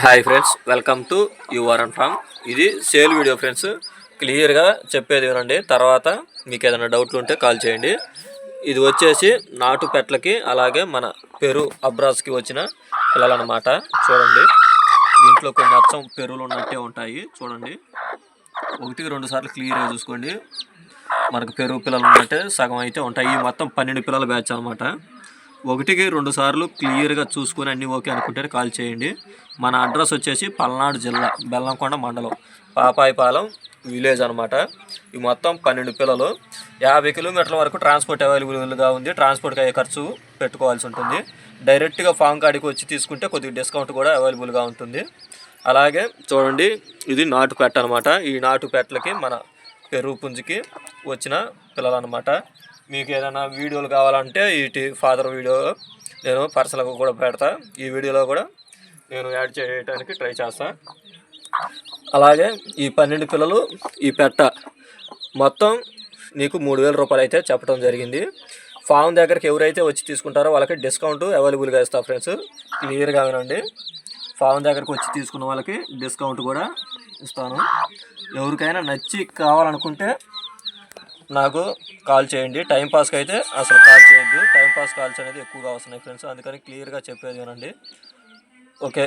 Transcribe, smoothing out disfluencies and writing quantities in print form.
Hi friends, welcome to your and from. ఇది sale video friends. క్లియర్గా చెప్పేది వినండి, తర్వాత మీకు ఏదైనా డౌట్లు ఉంటే కాల్ చేయండి. ఇది వచ్చేసి నాటు పెట్లకి అలాగే మన పెరు అబ్రాస్కి వచ్చిన పిల్లలన్నమాట. చూడండి, దీంట్లో కొన్ని అచ్చం పెరువులు ఉన్నట్టే ఉంటాయి. చూడండి, 1-2 సార్లు క్లియర్గా చూసుకోండి. మనకు పెరుగు పిల్లలు ఉన్నట్టే సగం అయితే ఉంటాయి. ఈ మొత్తం 12 పిల్లల బ్యాచ్ అనమాట. 1-2 సార్లు క్లియర్గా చూసుకొని అన్నీ ఓకే అనుకుంటే కాల్ చేయండి. మన అడ్రస్ వచ్చేసి పల్నాడు జిల్లా బెల్లంకొండ మండలం పాపాయిపాలెం విలేజ్ అనమాట. ఈ మొత్తం 12 పిల్లలు. 50 కిలోమీటర్ల వరకు ట్రాన్స్పోర్ట్ అవైలబుల్గా ఉంది. ట్రాన్స్పోర్ట్కి అయ్యే ఖర్చు పెట్టుకోవాల్సి ఉంటుంది. డైరెక్ట్గా ఫామ్ కాడికి వచ్చి తీసుకుంటే కొద్దిగా డిస్కౌంట్ కూడా అవైలబుల్గా ఉంటుంది. అలాగే చూడండి, ఇది నాటు పెట్ట అనమాట. ఈ నాటు పెట్టలకి మన పెరుగు పుంజుకి వచ్చిన పిల్లలు అనమాట. మీకు ఏదైనా వీడియోలు కావాలంటే వీటి ఫాదర్ వీడియో నేను పర్సనల్గా కూడా పెడతా. ఈ వీడియోలో కూడా నేను యాడ్ చేయడానికి ట్రై చేస్తాను. అలాగే ఈ 12 పిల్లలు ఈ పెట్ట మొత్తం నీకు 3,000 రూపాయలు అయితే చెప్పడం జరిగింది. ఫామ్ దగ్గరికి ఎవరైతే వచ్చి తీసుకుంటారో వాళ్ళకి డిస్కౌంట్ అవైలబుల్గా ఇస్తా ఫ్రెండ్స్. క్లియర్గా వినండి, ఫామ్ దగ్గరకు వచ్చి తీసుకున్న వాళ్ళకి డిస్కౌంట్ కూడా ఇస్తాను. ఎవరికైనా నచ్చి కావాలనుకుంటే నాకు కాల్ చేయండి. టైంపాస్కి అయితే అసలు కాల్ చేయొద్దు. టైంపాస్ కాల్స్ అనేది ఎక్కువగా వస్తున్నాయి ఫ్రెండ్స్, అందుకని క్లియర్గా చెప్పేది వినండి. ఓకే.